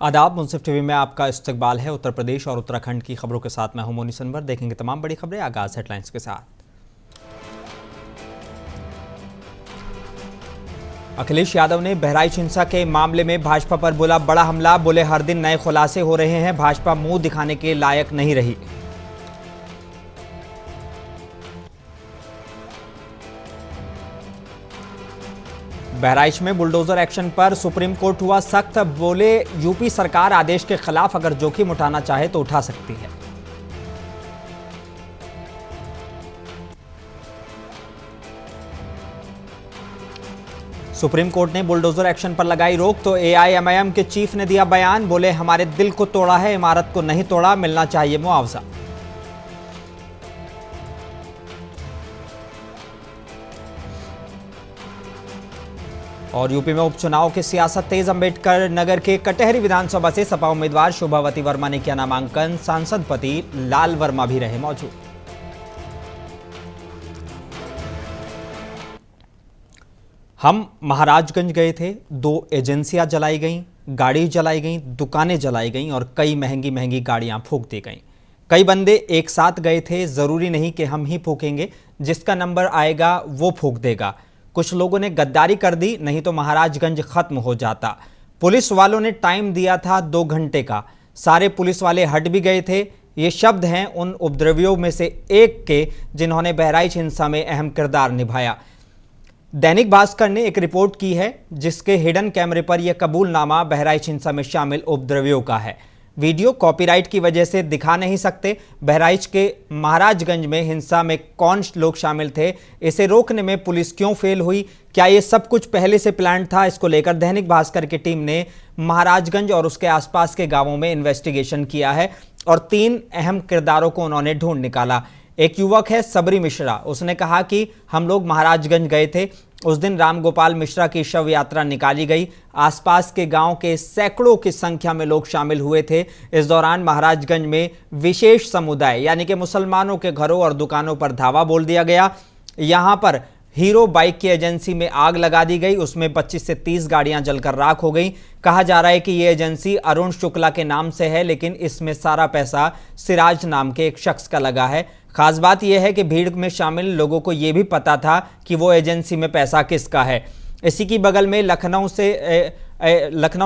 आदाब। मुंसिफ टीवी में आपका इस्तकबाल है। उत्तर प्रदेश और उत्तराखंड की खबरों के साथ मैं हूं मोनी सनवर। देखेंगे तमाम बड़ी खबरें। आगाज हेडलाइंस के साथ। अखिलेश यादव ने बहराइच हिंसा के मामले में भाजपा पर बोला बड़ा हमला। बोले हर दिन नए खुलासे हो रहे हैं, भाजपा मुंह दिखाने के लायक नहीं रही। बहराइच में बुलडोजर एक्शन पर सुप्रीम कोर्ट हुआ सख्त। बोले यूपी सरकार आदेश के खिलाफ अगर जोखिम उठाना चाहे तो उठा सकती है। सुप्रीम कोर्ट ने बुलडोजर एक्शन पर लगाई रोक तो एआईएमआईएम के चीफ ने दिया बयान। बोले हमारे दिल को तोड़ा है, इमारत को नहीं तोड़ा, मिलना चाहिए मुआवजा। और यूपी में उपचुनाव की सियासत तेज। अंबेडकर नगर के कटहरी विधानसभा से सपा उम्मीदवार शोभावती वर्मा ने किया नामांकन। सांसद पति लाल वर्मा भी रहे मौजूद। हम महाराजगंज गए थे, 2 एजेंसियां जलाई गईं, गाड़ी जलाई गई, दुकानें जलाई गईं और कई महंगी महंगी गाड़ियां फूंक दी गईं। कई बंदे एक साथ गए थे, जरूरी नहीं कि हम ही फूकेंगे, जिसका नंबर आएगा वो फूंक देगा। कुछ लोगों ने गद्दारी कर दी, नहीं तो महाराजगंज खत्म हो जाता। पुलिस वालों ने टाइम दिया था 2 घंटे का, सारे पुलिस वाले हट भी गए थे। ये शब्द हैं उन उपद्रवियों में से एक के जिन्होंने बहराइच हिंसा में अहम किरदार निभाया। दैनिक भास्कर ने एक रिपोर्ट की है जिसके हिडन कैमरे पर यह कबूलनामा बहराइच हिंसा में शामिल उपद्रवियों का है। वीडियो कॉपीराइट की वजह से दिखा नहीं सकते। बहराइच के महाराजगंज में हिंसा में कौन लोग शामिल थे, इसे रोकने में पुलिस क्यों फेल हुई, क्या ये सब कुछ पहले से प्लान था? इसको लेकर दैनिक भास्कर की टीम ने महाराजगंज और उसके आसपास के गांवों में इन्वेस्टिगेशन किया है और 3 अहम किरदारों को उन्होंने ढूंढ निकाला। एक युवक है सबरी मिश्रा। उसने कहा कि हम लोग महाराजगंज गए थे, उस दिन रामगोपाल मिश्रा की शव यात्रा निकाली गई। आसपास के गांव के सैकड़ों की संख्या में लोग शामिल हुए थे। इस दौरान महाराजगंज में विशेष समुदाय यानी कि मुसलमानों के घरों और दुकानों पर धावा बोल दिया गया। यहां पर हीरो बाइक की एजेंसी में आग लगा दी गई, उसमें 25 से 30 गाड़ियां जलकर राख हो गई। कहा जा रहा है कि यह एजेंसी अरुण शुक्ला के नाम से है, लेकिन इसमें सारा पैसा सिराज नाम के एक शख्स का लगा है। खास बात यह है कि भीड़ में शामिल लोगों को यह भी पता था कि वो एजेंसी में पैसा किसका है। इसी की बगल में लखनऊ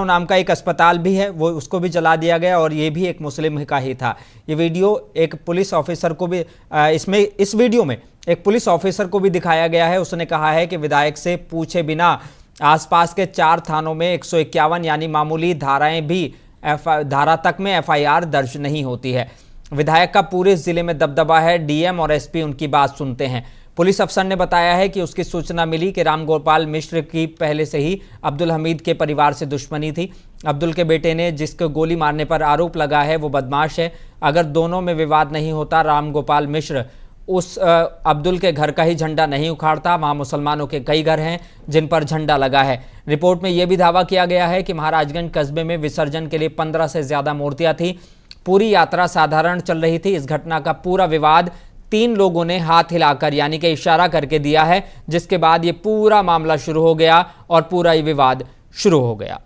नाम का एक अस्पताल भी है, वो उसको भी जला दिया गया और ये भी एक मुस्लिम का ही था। ये वीडियो एक पुलिस ऑफिसर को भी इस वीडियो में एक पुलिस ऑफिसर को भी दिखाया गया है। उसने कहा है कि विधायक से पूछे बिना आसपास के 4 थानों में 151 यानी मामूली धाराएं भी धारा तक में एफआईआर दर्ज नहीं होती है। विधायक का पूरे जिले में दबदबा है, डीएम और एसपी उनकी बात सुनते हैं। पुलिस अफसर ने बताया है कि उसकी सूचना मिली कि रामगोपाल मिश्र की पहले से ही अब्दुल हमीद के परिवार से दुश्मनी थी। अब्दुल के बेटे ने जिसको गोली मारने पर आरोप लगा है वो बदमाश है। अगर दोनों में विवाद नहीं होता, रामगोपाल मिश्र उस अब्दुल के घर का ही झंडा नहीं उखाड़ता। वहाँ मुसलमानों के कई घर हैं जिन पर झंडा लगा है। रिपोर्ट में यह भी दावा किया गया है कि महाराजगंज कस्बे में विसर्जन के लिए 15 से ज़्यादा मूर्तियाँ थी। पूरी यात्रा साधारण चल रही थी। इस घटना का पूरा विवाद 3 लोगों ने हाथ हिलाकर यानी कि इशारा करके दिया है, जिसके बाद ये पूरा मामला शुरू हो गया और पूरा ये विवाद शुरू हो गया।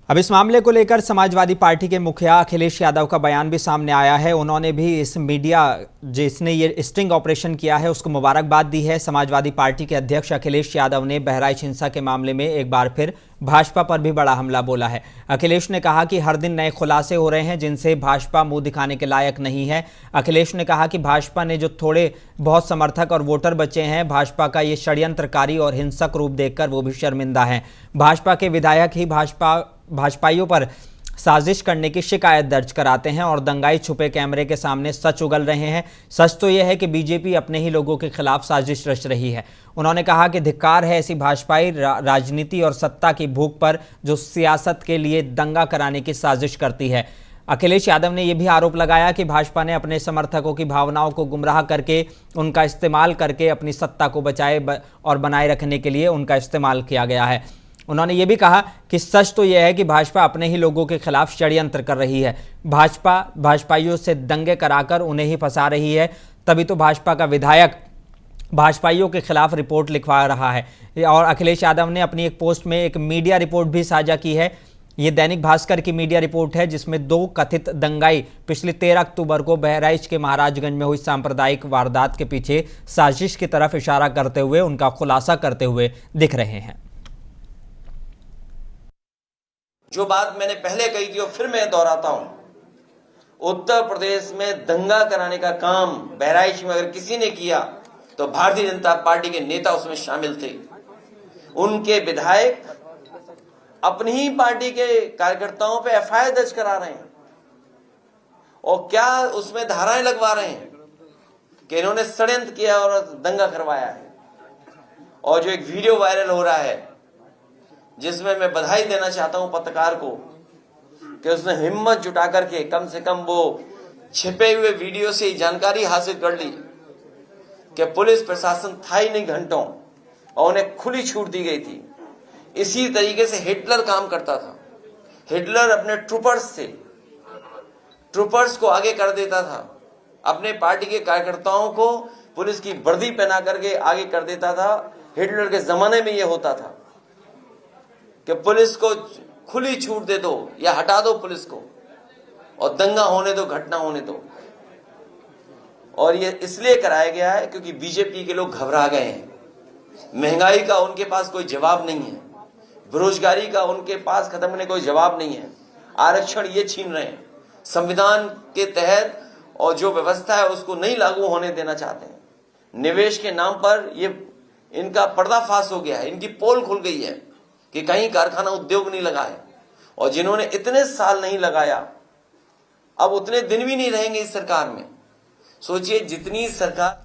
अब इस मामले को लेकर समाजवादी पार्टी के मुखिया अखिलेश यादव का बयान भी सामने आया है। उन्होंने भी इस मीडिया जिसने ये स्टिंग ऑपरेशन किया है उसको मुबारकबाद दी है। समाजवादी पार्टी के अध्यक्ष अखिलेश यादव ने बहराइच हिंसा के मामले में एक बार फिर भाजपा पर भी बड़ा हमला बोला है। अखिलेश ने कहा कि हर दिन नए खुलासे हो रहे हैं जिनसे भाजपा मुंह दिखाने के लायक नहीं है। अखिलेश ने कहा कि भाजपा ने जो थोड़े बहुत समर्थक और वोटर बचे हैं, भाजपा का ये षड्यंत्रकारी और हिंसक रूप देखकर वो भी शर्मिंदा हैं। भाजपा के विधायक ही भाजपाइयों पर साजिश करने की शिकायत दर्ज कराते हैं और दंगाई छुपे कैमरे के सामने सच उगल रहे हैं। सच तो यह है कि बीजेपी अपने ही लोगों के खिलाफ साजिश रच रही है। उन्होंने कहा कि धिक्कार है ऐसी भाजपाई राजनीति और सत्ता की भूख पर जो सियासत के लिए दंगा कराने की साजिश करती है। अखिलेश यादव ने यह भी आरोप लगाया कि भाजपा ने अपने समर्थकों की भावनाओं को गुमराह करके उनका इस्तेमाल करके अपनी सत्ता को बचाए और बनाए रखने के लिए उनका इस्तेमाल किया गया है। उन्होंने ये भी कहा कि सच तो यह है कि भाजपा अपने ही लोगों के खिलाफ षड्यंत्र कर रही है। भाजपाइयों से दंगे कराकर उन्हें ही फंसा रही है। तभी तो भाजपा का विधायक भाजपाइयों के खिलाफ रिपोर्ट लिखवा रहा है। और अखिलेश यादव ने अपनी एक पोस्ट में एक मीडिया रिपोर्ट भी साझा की है। ये दैनिक भास्कर की मीडिया रिपोर्ट है, जिसमें 2 कथित दंगाई पिछले 13 अक्टूबर को बहराइच के महाराजगंज में हुई सांप्रदायिक वारदात के पीछे साजिश की तरफ इशारा करते हुए उनका खुलासा करते हुए दिख रहे हैं। जो बात मैंने पहले कही थी और फिर मैं दोहराता हूं, उत्तर प्रदेश में दंगा कराने का काम बहराइच में अगर किसी ने किया तो भारतीय जनता पार्टी के नेता उसमें शामिल थे। उनके विधायक अपनी ही पार्टी के कार्यकर्ताओं पे एफआईआर दर्ज करा रहे हैं और क्या उसमें धाराएं लगवा रहे हैं कि इन्होंने षड्यंत्र किया और दंगा करवाया है। और जो एक वीडियो वायरल हो रहा है, जिसमें मैं बधाई देना चाहता हूं पत्रकार को कि उसने हिम्मत जुटा करके कम से कम वो छिपे हुए वीडियो से जानकारी हासिल कर ली कि पुलिस प्रशासन था ही नहीं घंटों और उन्हें खुली छूट दी गई थी। इसी तरीके से हिटलर काम करता था। हिटलर अपने ट्रूपर्स को आगे कर देता था, अपने पार्टी के कार्यकर्ताओं को पुलिस की वर्दी पहना करके आगे कर देता था। हिटलर के जमाने में यह होता था कि पुलिस को खुली छूट दे दो या हटा दो पुलिस को और दंगा होने दो, घटना होने दो। और ये इसलिए कराया गया है क्योंकि बीजेपी के लोग घबरा गए हैं। महंगाई का उनके पास कोई जवाब नहीं है, बेरोजगारी का उनके पास खत्म होने कोई जवाब नहीं है, आरक्षण ये छीन रहे हैं, संविधान के तहत और जो व्यवस्था है उसको नहीं लागू होने देना चाहते हैं। निवेश के नाम पर ये इनका पर्दाफाश हो गया है, इनकी पोल खुल गई है कि कहीं कारखाना उद्योग नहीं लगा है। और जिन्होंने इतने साल नहीं लगाया अब उतने दिन भी नहीं रहेंगे इस सरकार में। सोचिए जितनी सरकार।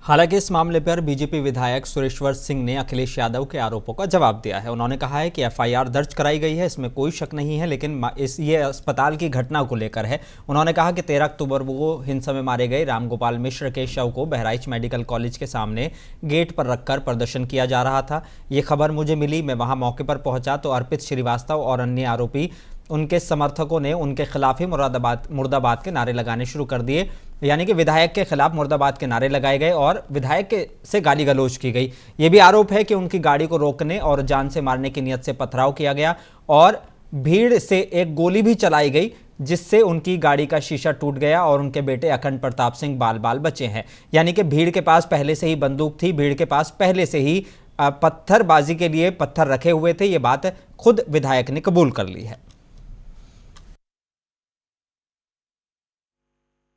हालांकि इस मामले पर बीजेपी विधायक सुरेश्वर सिंह ने अखिलेश यादव के आरोपों का जवाब दिया है। उन्होंने कहा है कि एफआईआर दर्ज कराई गई है, इसमें कोई शक नहीं है, लेकिन ये अस्पताल की घटना को लेकर है। उन्होंने कहा कि 13 अक्टूबर को हिंसा में मारे गए रामगोपाल मिश्र के शव को बहराइच मेडिकल कॉलेज के सामने गेट पर रखकर प्रदर्शन किया जा रहा था। ये खबर मुझे मिली, मैं वहाँ मौके पर पहुँचा तो अर्पित श्रीवास्तव और अन्य आरोपी उनके समर्थकों ने उनके खिलाफ ही मुर्दाबाद के नारे लगाने शुरू कर दिए। यानी कि विधायक के खिलाफ मुर्दाबाद के नारे लगाए गए और विधायक से गाली गलौज की गई। ये भी आरोप है कि उनकी गाड़ी को रोकने और जान से मारने की नीयत से पथराव किया गया और भीड़ से एक गोली भी चलाई गई, जिससे उनकी गाड़ी का शीशा टूट गया और उनके बेटे अखंड प्रताप सिंह बाल बचे हैं। यानी कि भीड़ के पास पहले से ही बंदूक थी, भीड़ के पास पहले से ही पत्थरबाजी के लिए पत्थर रखे हुए थे। ये बात खुद विधायक ने कबूल कर ली है।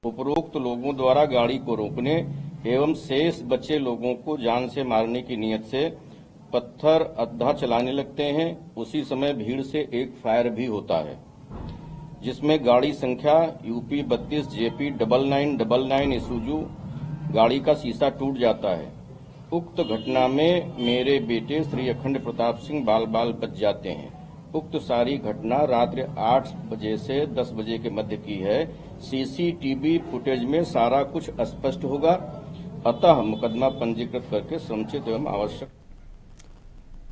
उपरोक्त लोगों द्वारा गाड़ी को रोकने एवं शेष बचे लोगों को जान से मारने की नीयत से पत्थर अद्धा चलाने लगते हैं। उसी समय भीड़ से एक फायर भी होता है, जिसमें गाड़ी संख्या यूपी 32 जेपी 9999 इसुजू गाड़ी का शीशा टूट जाता है। उक्त घटना में मेरे बेटे श्री अखंड प्रताप सिंह बाल बच जाते हैं। उक्त सारी घटना रात्रि 8 बजे से 10 बजे के मध्य की है। सीसीटीवी फुटेज में सारा कुछ स्पष्ट होगा, अतः मुकदमा पंजीकृत करके समुचित एवं आवश्यक।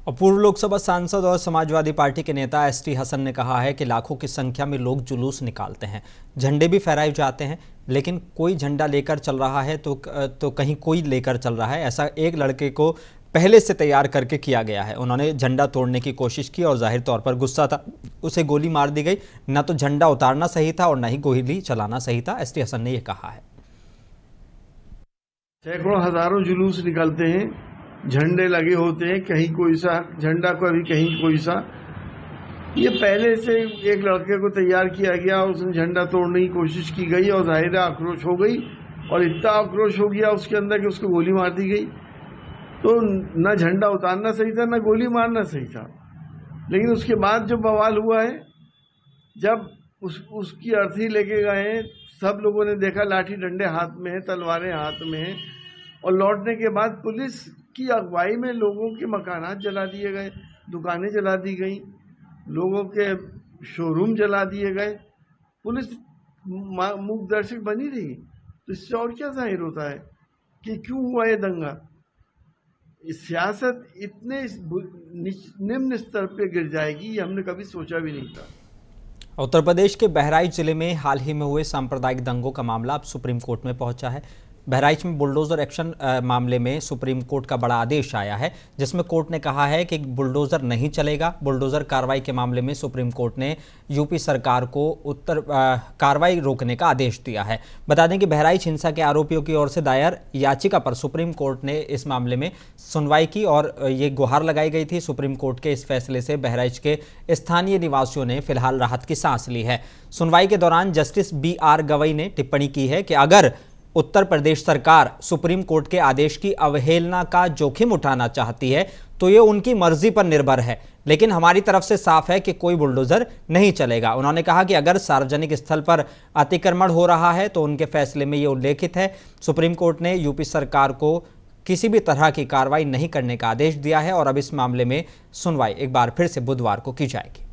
और पूर्व लोकसभा सांसद और समाजवादी पार्टी के नेता एसटी हसन ने कहा है कि लाखों की संख्या में लोग जुलूस निकालते हैं, झंडे भी फहराए जाते हैं, लेकिन कोई झंडा लेकर चल रहा है तो कहीं कोई लेकर चल रहा है। ऐसा एक लड़के को पहले से तैयार करके किया गया है। उन्होंने झंडा तोड़ने की कोशिश की और जाहिर तौर पर गुस्सा था, उसे गोली मार दी गई। न तो झंडा उतारना सही था और न ही गोली चलाना सही था, एसटी हसन ने यह कहा है। सैकड़ों हजारों जुलूस निकलते हैं, झंडे लगे होते हैं, कहीं कोई सा झंडा, कभी कहीं कोई सा। ये पहले से एक लड़के को तैयार किया गया, उसने झंडा तोड़ने की कोशिश की गई और जाहिर आक्रोश हो गई और इतना आक्रोश हो गया उसके अंदर कि उसको गोली मार दी गई। तो न झंडा उतारना सही था, न गोली मारना सही था। लेकिन उसके बाद जो बवाल हुआ है, जब उसकी अर्थी लेके गए, सब लोगों ने देखा लाठी डंडे हाथ में है, तलवारें हाथ में है, और लौटने के बाद पुलिस की अगुवाई में लोगों के मकानात जला दिए गए, दुकानें जला दी गई, लोगों के शोरूम जला दिए गए। पुलिस मूक दर्शक बनी रही। तो इससे और क्या जाहिर होता है कि क्यों हुआ ये दंगा। सियासत इतने निम्न स्तर पे गिर जाएगी, ये हमने कभी सोचा भी नहीं था। उत्तर प्रदेश के बहराइच जिले में हाल ही में हुए सांप्रदायिक दंगों का मामला अब सुप्रीम कोर्ट में पहुंचा है। बहराइच में बुलडोजर एक्शन मामले में सुप्रीम कोर्ट का बड़ा आदेश आया है, जिसमें कोर्ट ने कहा है कि बुलडोजर नहीं चलेगा। बुलडोजर कार्रवाई के मामले में सुप्रीम कोर्ट ने यूपी सरकार को कार्रवाई रोकने का आदेश दिया है। बता दें कि बहराइच हिंसा के आरोपियों की ओर से दायर याचिका पर सुप्रीम कोर्ट ने इस मामले में सुनवाई की और ये गुहार लगाई गई थी। सुप्रीम कोर्ट के इस फैसले से बहराइच के स्थानीय निवासियों ने फिलहाल राहत की सांस ली है। सुनवाई के दौरान जस्टिस BR गवई ने टिप्पणी की है कि अगर उत्तर प्रदेश सरकार सुप्रीम कोर्ट के आदेश की अवहेलना का जोखिम उठाना चाहती है तो ये उनकी मर्जी पर निर्भर है, लेकिन हमारी तरफ से साफ है कि कोई बुलडोजर नहीं चलेगा। उन्होंने कहा कि अगर सार्वजनिक स्थल पर अतिक्रमण हो रहा है तो उनके फैसले में ये उल्लेखित है। सुप्रीम कोर्ट ने यूपी सरकार को किसी भी तरह की कार्रवाई नहीं करने का आदेश दिया है और अब इस मामले में सुनवाई एक बार फिर से बुधवार को की जाएगी।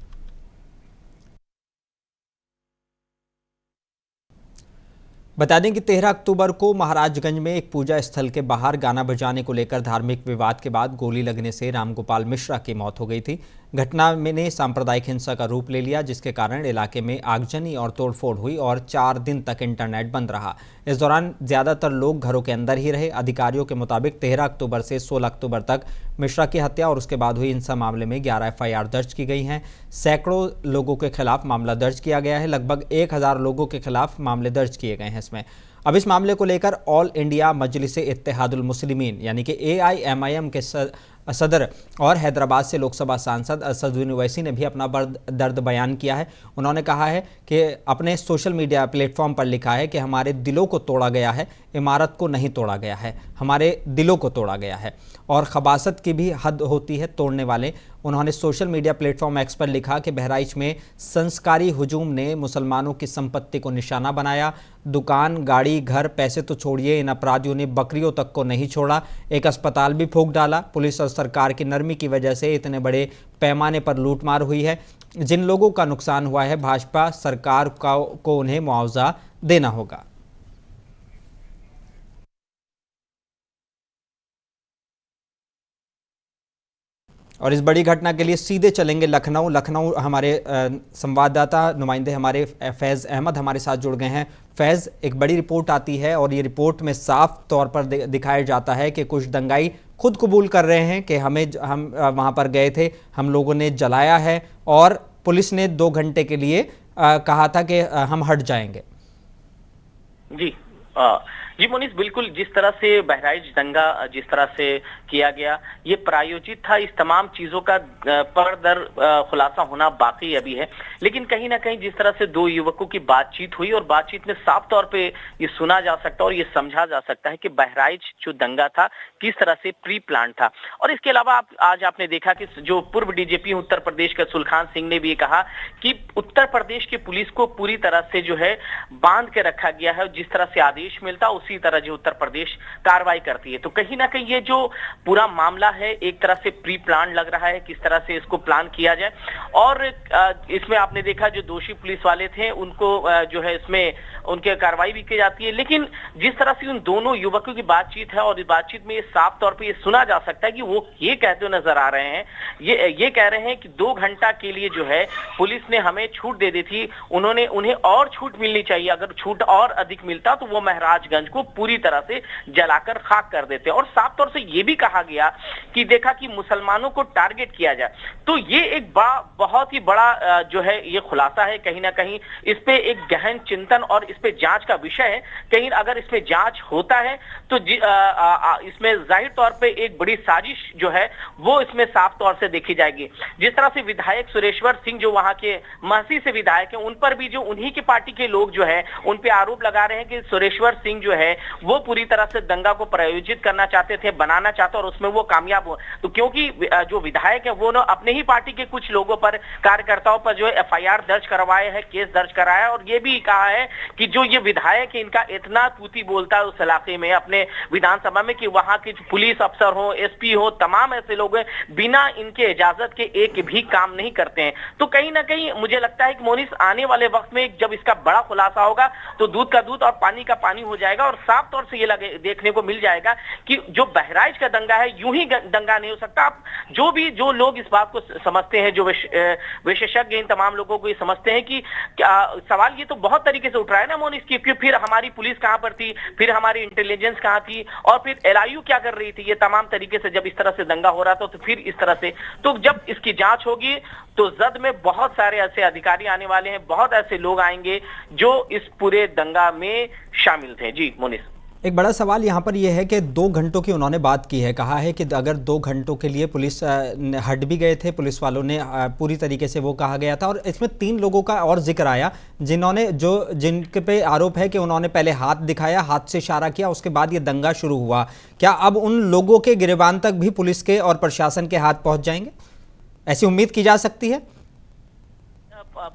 बता दें कि 13 अक्टूबर को महाराजगंज में एक पूजा स्थल के बाहर गाना बजाने को लेकर धार्मिक विवाद के बाद गोली लगने से रामगोपाल मिश्रा की मौत हो गई थी। घटना में सांप्रदायिक हिंसा का रूप ले लिया, जिसके कारण इलाके में आगजनी और तोड़फोड़ हुई और 4 दिन तक इंटरनेट बंद रहा। इस दौरान ज्यादातर लोग घरों के अंदर ही रहे। अधिकारियों के मुताबिक 13 अक्टूबर से 16 अक्टूबर तक मिश्रा की हत्या और उसके बाद हुई हिंसा मामले में 11 FIR दर्ज की गई हैं। सैकड़ों लोगों के खिलाफ मामला दर्ज किया गया है। लगभग 1000 लोगों के खिलाफ मामले दर्ज किए गए हैं इसमें। अब इस मामले को लेकर ऑल इंडिया मजलिस इत्तेहादुल मुस्लिमीन यानी कि AIMIM के सदर और हैदराबाद से लोकसभा सांसद असदुद्दीन ओवैसी ने भी अपना दर्द बयान किया है। उन्होंने कहा है कि अपने सोशल मीडिया प्लेटफॉर्म पर लिखा है कि हमारे दिलों को तोड़ा गया है, इमारत को नहीं तोड़ा गया है, हमारे दिलों को तोड़ा गया है और खबासत की भी हद होती है तोड़ने वाले। उन्होंने सोशल मीडिया प्लेटफॉर्म X पर लिखा कि बहराइच में संस्कारी हुजूम ने मुसलमानों की संपत्ति को निशाना बनाया। दुकान, गाड़ी, घर, पैसे तो छोड़िए, इन अपराधियों ने बकरियों तक को नहीं छोड़ा। एक अस्पताल भी फूंक डाला। पुलिस और सरकार की नरमी की वजह से इतने बड़े पैमाने पर लूटमार हुई है। जिन लोगों का नुकसान हुआ है, भाजपा सरकार को उन्हें मुआवजा देना होगा। और इस बड़ी घटना के लिए सीधे चलेंगे लखनऊ। हमारे संवाददाता नुमाइंदे हमारे फैज़ अहमद हमारे साथ जुड़ गए हैं। फैज़, एक बड़ी रिपोर्ट आती है और ये रिपोर्ट में साफ तौर पर दिखाया जाता है कि कुछ दंगाई खुद कबूल कर रहे हैं कि हम वहां पर गए थे, हम लोगों ने जलाया है और पुलिस ने 2 घंटे के लिए कहा था कि हम हट जाएंगे। जी मोनिस, बिल्कुल जिस तरह से बहराइच दंगा जिस तरह से किया गया, ये प्रायोजित था। इस तमाम चीजों का पर दर खुलासा होना बाकी अभी है, लेकिन कहीं ना कहीं जिस तरह से 2 युवकों की बातचीत हुई और बातचीत में साफ तौर पे ये सुना जा सकता है और ये समझा जा सकता है कि बहराइच जो दंगा था किस तरह से प्री प्लान था। और इसके अलावा आज आपने देखा कि जो पूर्व DGP उत्तर प्रदेश के सुलखान सिंह ने भी कहा कि उत्तर प्रदेश की पुलिस को पूरी तरह से जो है बांध के रखा गया है, जिस तरह से आदेश मिलता उसी तरह जो उत्तर प्रदेश कार्रवाई करती है। तो कहीं ना कहीं ये जो पूरा मामला है एक तरह से प्री प्लान लग रहा है, किस तरह से इसको प्लान किया जाए। और इसमें आपने देखा जो दोषी पुलिस वाले थे उनको जो है इसमें उनके कार्रवाई भी की जाती है, लेकिन जिस तरह से उन दोनों युवकों की बातचीत है और इस बातचीत में ये साफ तौर पर ये सुना जा सकता है कि वो ये कहते हुए नजर आ रहे हैं, ये कह रहे हैं कि 2 घंटा के लिए जो है पुलिस ने हमें छूट दे दी थी, उन्हें और छूट मिलनी चाहिए। अगर छूट और अधिक मिलता तो वो महाराजगंज को पूरी तरह से जलाकर खाक कर देते। और साफ तौर से यह भी कहा गया कि देखा कि मुसलमानों को टारगेट किया जाए। तो ये एक बहुत ही बड़ा जो है ये खुलासा है। कहीं ना कहीं इस पे एक गहन चिंतन और इस पे जांच का विषय है। कहीं अगर इसमें जांच होता है तो इसमें जाहिर तौर पे एक बड़ी साजिश जो है वो इसमें साफ तौर से देखी जाएगी। जिस तरह से विधायक सुरेश्वर सिंह जो वहां के महसी से विधायक हैं, उन पर भी जो उन्हीं की पार्टी के लोग जो है उन पे आरोप लगा रहे हैं कि सुरेश्वर सिंह जो है वो पूरी तरह से दंगा को प्रायोजित करना चाहते थे, बनाना चाहते और उसमें वो कामयाब हो। तो क्योंकि जो विधायक है वो अपने ही पार्टी के कुछ लोगों पर, कार्यकर्ताओं पर जो FIR दर्ज करवाए है, केस दर्ज कराया और ये भी कहा है कि जो ये विधायक है इनका इतना तूती बोलता है उस इलाके में अपने विधानसभा में कि वहां के पुलिस अफसर हो, SP हो, तमाम ऐसे लोग हैं बिना इनके इजाजत के एक भी काम नहीं करते हैं। तो कहीं ना कहीं मुझे लगता है कि मोनिस आने वाले वक्त में जब इसका बड़ा खुलासा होगा तो दूध का दूध और पानी का पानी हो जाएगा और साफ तौर से ये देखने को मिल जाएगा कि जो बहराइच का दंगा है यूं ही दंगा नहीं हो सकता। आप जो लोग इस बात को समझते हैं, जो विशेषज्ञ इन तमाम लोगों को ये समझते हैं कि सवाल ये तो बहुत तरीके से उठ रहा है ना मोनिस, कि फिर हमारी पुलिस कहां पर थी, फिर हमारी इंटेलिजेंस कहां थी, और फिर एलआईयू क्या कर रही थी। ये तमाम तरीके से जब इस तरह से दंगा हो रहा था तो फिर इस तरह से, तो जब इसकी जांच होगी तो जद में बहुत सारे ऐसे अधिकारी आने वाले हैं, बहुत ऐसे लोग आएंगे जो इस पूरे दंगा में शामिल थे। जी मोनिस, एक बड़ा सवाल यहाँ पर यह है कि 2 घंटों की उन्होंने बात की है, कहा है कि अगर 2 घंटों के लिए पुलिस हट भी गए थे, पुलिस वालों ने पूरी तरीके से वो कहा गया था। और इसमें 3 लोगों का और जिक्र आया जिनके पे आरोप है कि उन्होंने पहले हाथ दिखाया, हाथ से इशारा किया, उसके बाद ये दंगा शुरू हुआ। क्या अब उन लोगों के गिरबान तक भी पुलिस के और प्रशासन के हाथ पहुंच जाएंगे, ऐसी उम्मीद की जा सकती है?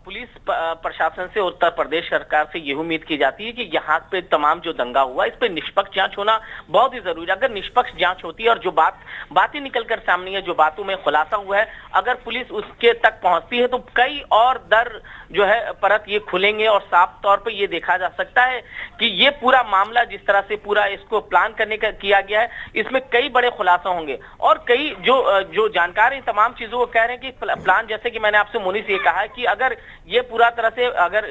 पुलिस प्रशासन से, उत्तर प्रदेश सरकार से यह उम्मीद की जाती है कि यहाँ पे तमाम जो दंगा हुआ इस पे निष्पक्ष जांच होना बहुत ही जरूरी है। अगर निष्पक्ष जांच होती है और जो बातें निकलकर सामने है, जो बातों में खुलासा हुआ है, अगर पुलिस उसके तक पहुंचती है तो कई और दर जो है परत ये खुलेंगे और साफ तौर पे ये देखा जा सकता है कि ये पूरा मामला जिस तरह से पूरा इसको प्लान करने का किया गया है, इसमें कई बड़े खुलासा होंगे। और कई जो जानकार इन तमाम चीजों को कह रहे हैं कि प्लान, जैसे कि मैंने आपसे मोनिस ये कहा है कि अगर ये पूरा तरह से अगर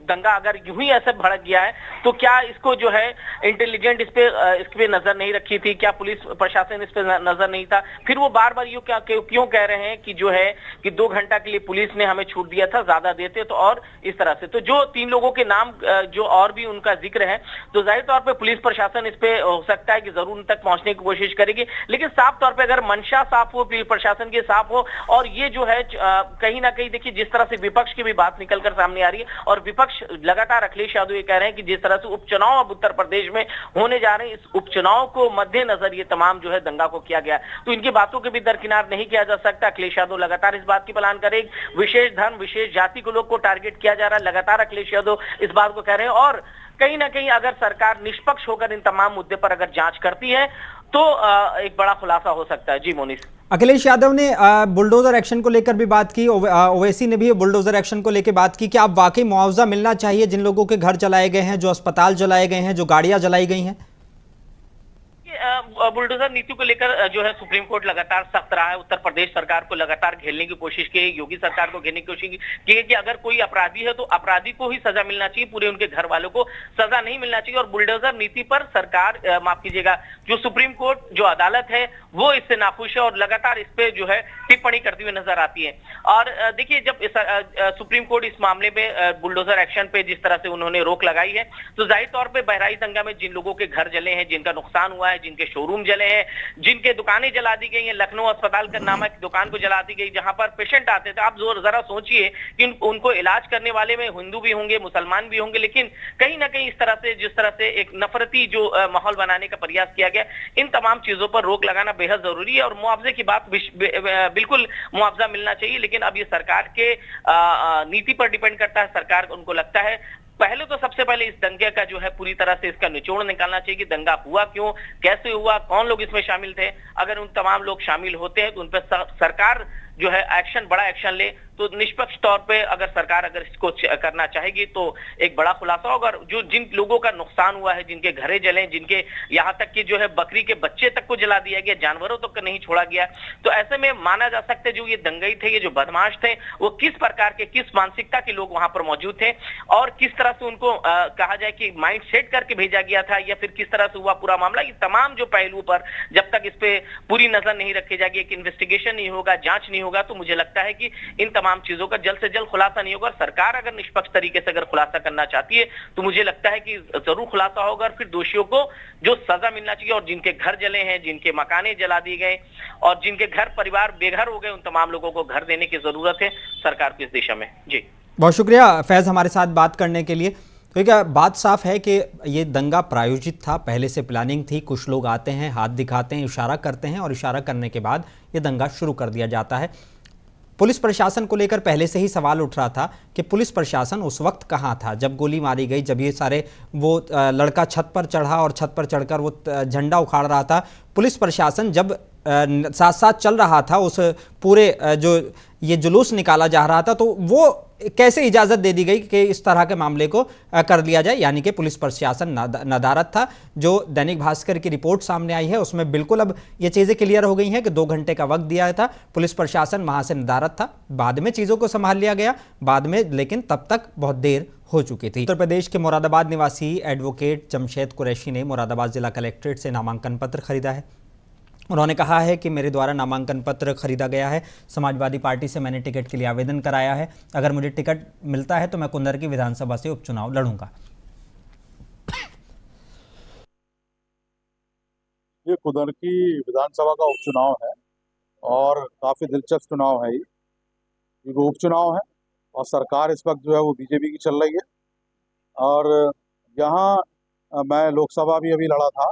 दंगा अगर यूं ही ऐसे भड़क गया है तो क्या इसको जो है इंटेलिजेंट इस पे नजर नहीं रखी थी, क्या पुलिस प्रशासन इस पे नजर नहीं था? फिर वो बार बार क्यों कह रहे हैं कि जो है कि 2 घंटा के लिए पुलिस ने हमें छूट दिया था, ज्यादा देते तो। और इस तरह से तो जो 3 लोगों के नाम जो और भी उनका जिक्र है, तो जाहिर तौर पर पुलिस प्रशासन इस पे हो सकता है कि जरूर उन तक पहुंचने की कोशिश करेगी। लेकिन साफ तौर पर अगर मंशा साफ हो, प्रशासन की साफ हो, और ये जो है कहीं ना कहीं देखिए जिस तरह से विपक्ष की भी बात निकलकर सामने आ रही है, और विपक्ष लगातार अखिलेश यादव ये कह रहे हैं कि जिस तरह से उपचुनाव अब उत्तर प्रदेश में होने जा रहे हैं, इस उपचुनाव को मद्देनजर ये तमाम जो है दंगा को किया गया, तो इनकी बातों के भी दरकिनार नहीं किया जा सकता। अखिलेश यादव लगातार इस बात की प्लान करेंगे, विशेष धर्म विशेष जाति को लोग को टारगेट किया जा रहा है, लगातार अखिलेश यादव इस बात को कह रहे हैं। और कहीं ना कहीं अगर सरकार निष्पक्ष होकर इन तमाम मुद्दे पर अगर जांच करती है तो एक बड़ा खुलासा हो सकता है। जी मोनिस, अखिलेश यादव ने बुलडोजर एक्शन को लेकर भी बात की, ओवैसी ने भी बुलडोजर एक्शन को लेकर बात की कि आप वाकई मुआवजा मिलना चाहिए जिन लोगों के घर जलाए गए हैं, जो अस्पताल जलाए गए हैं, जो गाड़ियां जलाई गई हैं। बुलडोजर नीति को लेकर जो है सुप्रीम कोर्ट लगातार सख्त रहा है। उत्तर प्रदेश सरकार को लगातार घेरने की कोशिश की, योगी सरकार को घेरने की कोशिश की है कि अगर कोई अपराधी है तो अपराधी को ही सजा मिलना चाहिए, पूरे उनके घर वालों को सजा नहीं मिलना चाहिए। और बुलडोजर नीति पर सरकार, माफ कीजिएगा, जो सुप्रीम कोर्ट जो अदालत है वो इससे नाखुश है और लगातार इस पे जो है टिप्पणी करती हुई नजर आती है। और देखिए जब सुप्रीम कोर्ट इस मामले में बुलडोजर एक्शन पे जिस तरह से उन्होंने रोक लगाई है, तो जाहिर तौर पर बहराइच दंगा में जिन लोगों के घर जले हैं, जिनका नुकसान हुआ है, जिनके शोरूम जले हैं, जिनके दुकानें जला दी गई हैं, लखनऊ अस्पताल का नामक दुकान को जला दी गई जहां पर पेशेंट आते थे। आप जरा सोचिए कि उनको इलाज करने वाले में हिंदू भी होंगे, मुसलमान भी होंगे, लेकिन कहीं ना कहीं इस तरह से जिस तरह से एक नफरती जो माहौल बनाने का प्रयास किया गया, इन तमाम चीजों पर रोक लगाना बेहद जरूरी है। और मुआवजे की बात बिल्कुल मुआवजा मिलना चाहिए, लेकिन अब ये सरकार के नीति पर डिपेंड करता है। सरकार उनको लगता है पहले तो सबसे पहले इस दंगे का जो है पूरी तरह से इसका निचोड़ निकालना चाहिए कि दंगा हुआ क्यों, कैसे हुआ, कौन लोग इसमें शामिल थे। अगर उन तमाम लोग शामिल होते हैं तो उन पर सरकार जो है एक्शन, बड़ा एक्शन ले, तो निष्पक्ष तौर पे अगर सरकार अगर इसको करना चाहेगी तो एक बड़ा खुलासा होगा। जो जिन लोगों का नुकसान हुआ है, जिनके घरे जले, जिनके यहाँ तक कि जो है बकरी के बच्चे तक को जला दिया गया, जानवरों तक को नहीं छोड़ा गया, तो ऐसे में माना जा सकता है जो ये दंगई थे, ये जो बदमाश थे, वो किस प्रकार के, किस मानसिकता के लोग वहां पर मौजूद थे और किस तरह से उनको कहा जाए कि माइंड सेट करके भेजा गया था, या फिर किस तरह से हुआ पूरा मामला। ये तमाम जो पहलू पर जब तक इस पे पूरी नजर नहीं रखी जाएगी, एक इन्वेस्टिगेशन नहीं होगा, जांच नहीं होगा, तो मुझे लगता है कि इन तमाम चीजों का जल्द से जल्द खुलासा नहीं होगा। सरकार अगर निष्पक्ष तरीके से अगर खुलासा करना चाहती है तो मुझे लगता है कि जरूर खुलासा होगा और फिर दोषियों को जो सजा मिलना चाहिए, और जिनके घर जले हैं, जिनके मकाने जला दिए गए और जिनके घर परिवार बेघर हो गए, उन तमाम लोगों को घर देने की जरूरत है सरकार को इस दिशा में। जी बहुत शुक्रिया फैज हमारे साथ बात करने के लिए। तो क्या बात साफ है कि ये दंगा प्रायोजित था, पहले से प्लानिंग थी, कुछ लोग आते हैं, हाथ दिखाते हैं, इशारा करते हैं और इशारा करने के बाद ये दंगा शुरू कर दिया जाता है। पुलिस प्रशासन को लेकर पहले से ही सवाल उठ रहा था कि पुलिस प्रशासन उस वक्त कहाँ था जब गोली मारी गई, जब ये सारे वो लड़का छत पर चढ़ा और छत पर चढ़कर वो झंडा उखाड़ रहा था। पुलिस प्रशासन जब साथ साथ चल रहा था, उस पूरे जो ये जुलूस निकाला जा रहा था, तो वो कैसे इजाजत दे दी गई कि इस तरह के मामले को कर लिया जाए, यानी कि पुलिस प्रशासन नदारत था। जो दैनिक भास्कर की रिपोर्ट सामने आई है उसमें बिल्कुल अब ये चीजें क्लियर हो गई हैं कि 2 घंटे का वक्त दिया था, पुलिस प्रशासन वहां से नदारत था, बाद में चीजों को संभाल लिया गया बाद में, लेकिन तब तक बहुत देर हो चुकी थी। उत्तर प्रदेश के मुरादाबाद निवासी एडवोकेट जमशेद कुरैशी ने मुरादाबाद जिला कलेक्ट्रेट से नामांकन पत्र खरीदा है। उन्होंने कहा है कि मेरे द्वारा नामांकन पत्र खरीदा गया है, समाजवादी पार्टी से मैंने टिकट के लिए आवेदन कराया है, अगर मुझे टिकट मिलता है तो मैं कुंदर की विधानसभा से उपचुनाव लड़ूंगा। ये कुंदर की विधानसभा का उपचुनाव है और काफी दिलचस्प चुनाव है ये उपचुनाव है और सरकार इस वक्त जो है वो बीजेपी की चल रही है और यहाँ मैं लोकसभा भी अभी लड़ा था,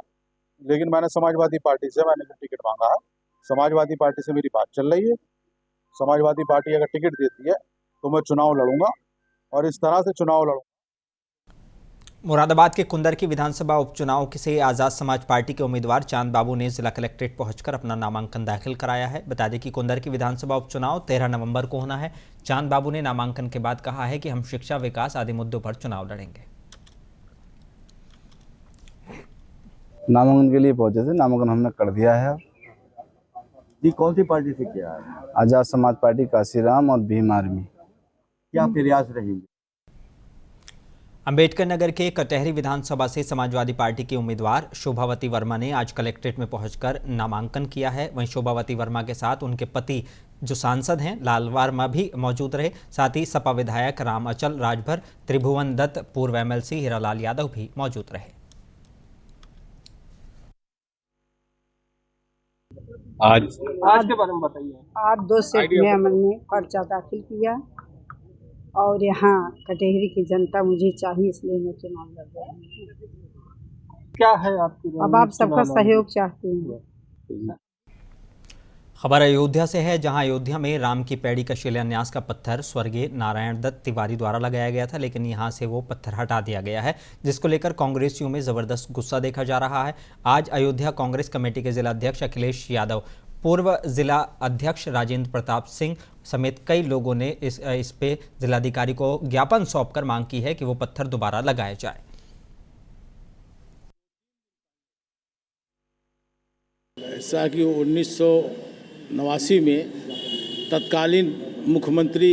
लेकिन मैंने समाजवादी पार्टी से मैंने टिकट मांगा है। समाजवादी पार्टी से मेरी बात चल रही है, समाजवादी पार्टी अगर टिकट देती है तो मैं चुनाव लड़ूंगा और इस तरह से चुनाव लड़ूंगा। मुरादाबाद के कुंदर की विधानसभा उपचुनाव से आज़ाद समाज पार्टी के उम्मीदवार चांद बाबू ने जिला कलेक्ट्रेट पहुंचकर अपना नामांकन दाखिल कराया है। बता दें कि कुंदर की विधानसभा उपचुनाव 13 नवंबर को होना है। चांद बाबू ने नामांकन के बाद कहा है कि हम शिक्षा, विकास आदि मुद्दों पर चुनाव लड़ेंगे। नामांकन के लिए पहुंचे थे, नामांकन हमने कर दिया है। जी, कौन सी पार्टी से किया है? आजाद समाज पार्टी, काशीराम और भीम आर्मी। क्या प्रयास रहेंगे? अंबेडकर नगर के कटहरी विधानसभा से समाजवादी पार्टी के उम्मीदवार शोभावती वर्मा ने आज कलेक्ट्रेट में पहुंचकर नामांकन किया है। वहीं शोभावती वर्मा के साथ उनके पति जो सांसद हैं लाल वर्मा भी मौजूद रहे। साथ ही सपा विधायक राम अचल राजभर, त्रिभुवन दत्त, पूर्व एमएलसी हीरालाल यादव भी मौजूद रहे। आज के बारे में बताइए। आज 2 सेट में हमने पर्चा दाखिल किया और यहाँ कटहरी की जनता मुझे चाहिए, इसलिए मैं चुनाव लड़ रही हूँ। क्या है आपकी? अब आप सबका सहयोग चाहते हैं। खबर अयोध्या से है, जहां अयोध्या में राम की पैड़ी का शिलान्यास का पत्थर स्वर्गीय नारायण दत्त तिवारी द्वारा लगाया गया था, लेकिन यहां से वो पत्थर हटा दिया गया है, जिसको लेकर कांग्रेसियों में जबरदस्त गुस्सा देखा जा रहा है। आज अयोध्या कांग्रेस कमेटी के जिला अध्यक्ष अखिलेश यादव, पूर्व जिला अध्यक्ष राजेंद्र प्रताप सिंह समेत कई लोगों ने इस पे जिलाधिकारी को ज्ञापन सौंपकर मांग की है कि वो पत्थर दोबारा लगाया जाए। ऐसा कि 1989 में तत्कालीन मुख्यमंत्री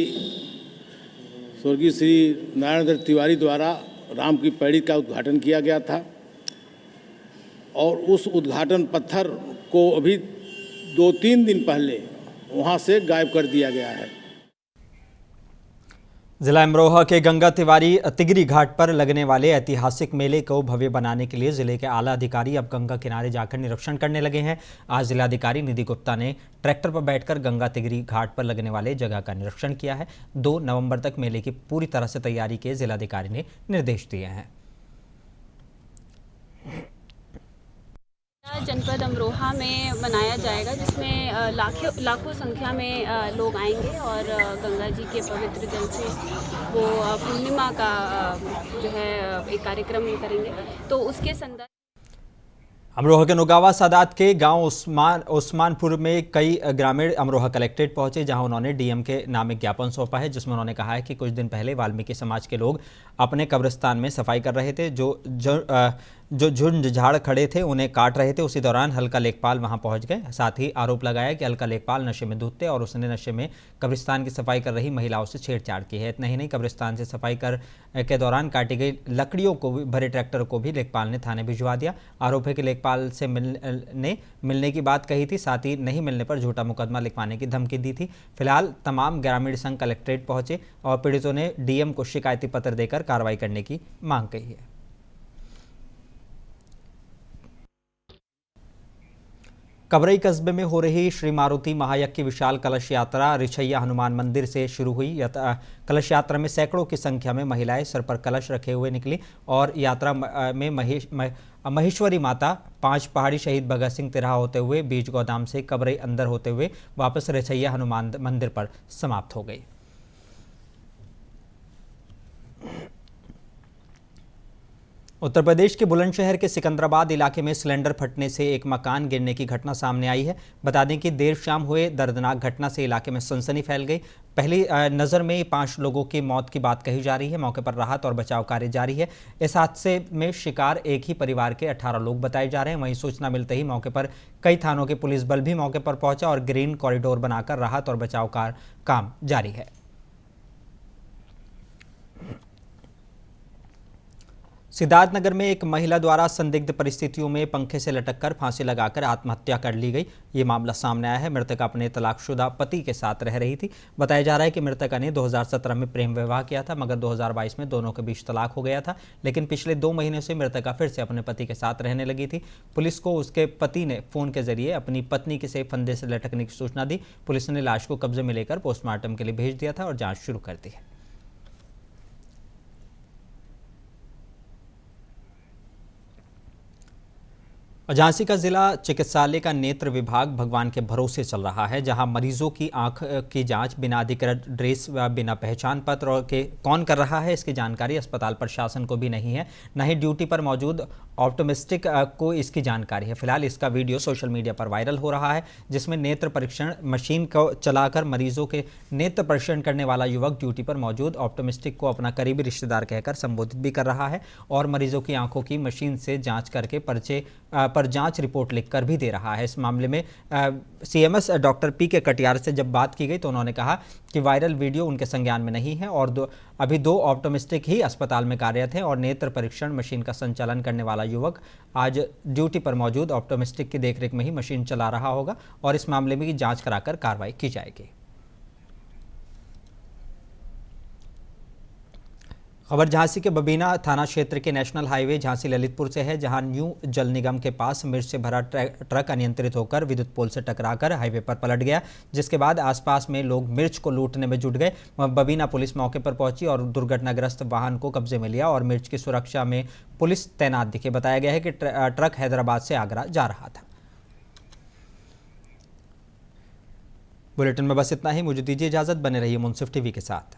स्वर्गीय श्री नारायण दत्त तिवारी द्वारा राम की पैड़ी का उद्घाटन किया गया था और उस उद्घाटन पत्थर को अभी 2-3 दिन पहले वहां से गायब कर दिया गया है। जिला अमरोहा के गंगा तिगरी घाट पर लगने वाले ऐतिहासिक मेले को भव्य बनाने के लिए जिले के आला अधिकारी अब गंगा किनारे जाकर निरीक्षण करने लगे हैं। आज जिलाधिकारी निधि गुप्ता ने ट्रैक्टर पर बैठकर गंगा तिगरी घाट पर लगने वाले जगह का निरीक्षण किया है। 2 नवंबर तक मेले की पूरी तरह से तैयारी के जिलाधिकारी ने निर्देश दिए हैं। जनपद अमरोहा में मनाया जाएगा, जिसमें लाखों संख्या में लोग आएंगे और गंगा जी के पवित्र जल से वो पूर्णिमा का जो है एक कार्यक्रम करेंगे। तो उसके संदर्भ अमरोहा के नौगावा सादात के गांव उस्मानपुर में कई ग्रामीण अमरोहा कलेक्ट्रेट पहुंचे, जहां उन्होंने डीएम के नाम एक ज्ञापन सौंपा है, जिसमें उन्होंने कहा है कि कुछ दिन पहले वाल्मीकि समाज के लोग अपने कब्रिस्तान में सफाई कर रहे थे। जो झुंड झाड़ खड़े थे उन्हें काट रहे थे। उसी दौरान हल्का लेखपाल वहां पहुंच गए। साथ ही आरोप लगाया कि हल्का लेखपाल नशे में धुत थे और उसने नशे में कब्रिस्तान की सफाई कर रही महिलाओं से छेड़छाड़ की है। इतना ही नहीं, कब्रिस्तान से सफाई के दौरान काटी गई लकड़ियों को भरे ट्रैक्टर को भी लेखपाल ने थाने भिजवा दिया। आरोप है कि लेखपाल से मिलने की बात कही थी, साथ ही नहीं मिलने पर झूठा मुकदमा लिखवाने की धमकी दी थी। फिलहाल तमाम ग्रामीण संघ कलेक्ट्रेट पहुंचे और पीड़ितों ने डीएम को शिकायती पत्र देकर कार्रवाई करने की मांग की है। कबरई कस्बे में हो रही श्री मारुति महायज्ञ की विशाल कलश यात्रा रिछैया हनुमान मंदिर से शुरू हुई। कलश यात्रा में सैकड़ों की संख्या में महिलाएं सर पर कलश रखे हुए निकली और यात्रा में महेश्वरी माता 5 पहाड़ी शहीद भगत सिंह तिराहा होते हुए बीच गोदाम से कबरई अंदर होते हुए वापस रिछैया हनुमान मंदिर पर समाप्त हो गई। उत्तर प्रदेश के बुलंदशहर के सिकंदराबाद इलाके में सिलेंडर फटने से एक मकान गिरने की घटना सामने आई है। बता दें कि देर शाम हुए दर्दनाक घटना से इलाके में सनसनी फैल गई। पहली नज़र में 5 लोगों की मौत की बात कही जा रही है। मौके पर राहत और बचाव कार्य जारी है। इस हादसे में शिकार एक ही परिवार के 18 लोग बताए जा रहे हैं। वहीं सूचना मिलते ही मौके पर कई थानों के पुलिस बल भी मौके पर पहुंचा और ग्रीन कॉरिडोर बनाकर राहत और बचाव का काम जारी है। सिद्धार्थनगर में एक महिला द्वारा संदिग्ध परिस्थितियों में पंखे से लटककर फांसी लगाकर आत्महत्या कर ली गई। ये मामला सामने आया है। मृतक अपने तलाकशुदा पति के साथ रह रही थी। बताया जा रहा है कि मृतका ने 2017 में प्रेम विवाह किया था, मगर 2022 में दोनों के बीच तलाक हो गया था। लेकिन पिछले 2 महीने से मृतका फिर से अपने पति के साथ रहने लगी थी। पुलिस को उसके पति ने फोन के जरिए अपनी पत्नी के फंदे से लटकने की सूचना दी। पुलिस ने लाश को कब्जे में लेकर पोस्टमार्टम के लिए भेज दिया था और जाँच शुरू कर दी है। झांसी का जिला चिकित्सालय का नेत्र विभाग भगवान के भरोसे चल रहा है, जहां मरीजों की आंख की जांच बिना अधिकृत ड्रेस व बिना पहचान पत्र के कौन कर रहा है, इसकी जानकारी अस्पताल प्रशासन को भी नहीं है, न ही ड्यूटी पर मौजूद ऑप्टोमिस्टिक को इसकी जानकारी है। फिलहाल इसका वीडियो सोशल मीडिया पर वायरल हो रहा है, जिसमें नेत्र परीक्षण मशीन को चलाकर मरीजों के नेत्र परीक्षण करने वाला युवक ड्यूटी पर मौजूद ऑप्टोमिस्टिक को अपना करीबी रिश्तेदार कहकर संबोधित भी कर रहा है और मरीजों की आंखों की मशीन से जाँच करके पर्चे पर जांच रिपोर्ट लिखकर भी दे रहा है। इस मामले में सीएमएस डॉक्टर पी.के. कटियार से जब बात की गई तो उन्होंने कहा कि वायरल वीडियो उनके संज्ञान में नहीं है और अभी 2 ऑप्टोमिस्टिक ही अस्पताल में कार्यरत हैं और नेत्र परीक्षण मशीन का संचालन करने वाला युवक आज ड्यूटी पर मौजूद ऑप्टोमिस्टिक की देखरेख में ही मशीन चला रहा होगा और इस मामले में जांच कराकर कार्रवाई की जाएगी। खबर झांसी के बबीना थाना क्षेत्र के नेशनल हाईवे झांसी ललितपुर से है, जहां न्यू जल निगम के पास मिर्च से भरा ट्रक अनियंत्रित होकर विद्युत पोल से टकराकर हाईवे पर पलट गया, जिसके बाद आसपास में लोग मिर्च को लूटने में जुट गए। बबीना पुलिस मौके पर पहुंची और दुर्घटनाग्रस्त वाहन को कब्जे में लिया और मिर्च की सुरक्षा में पुलिस तैनात दिखे। बताया गया है कि ट्रक हैदराबाद से आगरा जा रहा था। बुलेटिन में बस इतना ही। मुझे दीजिए इजाजत। बने रहिए मुंसिफ टीवी के साथ।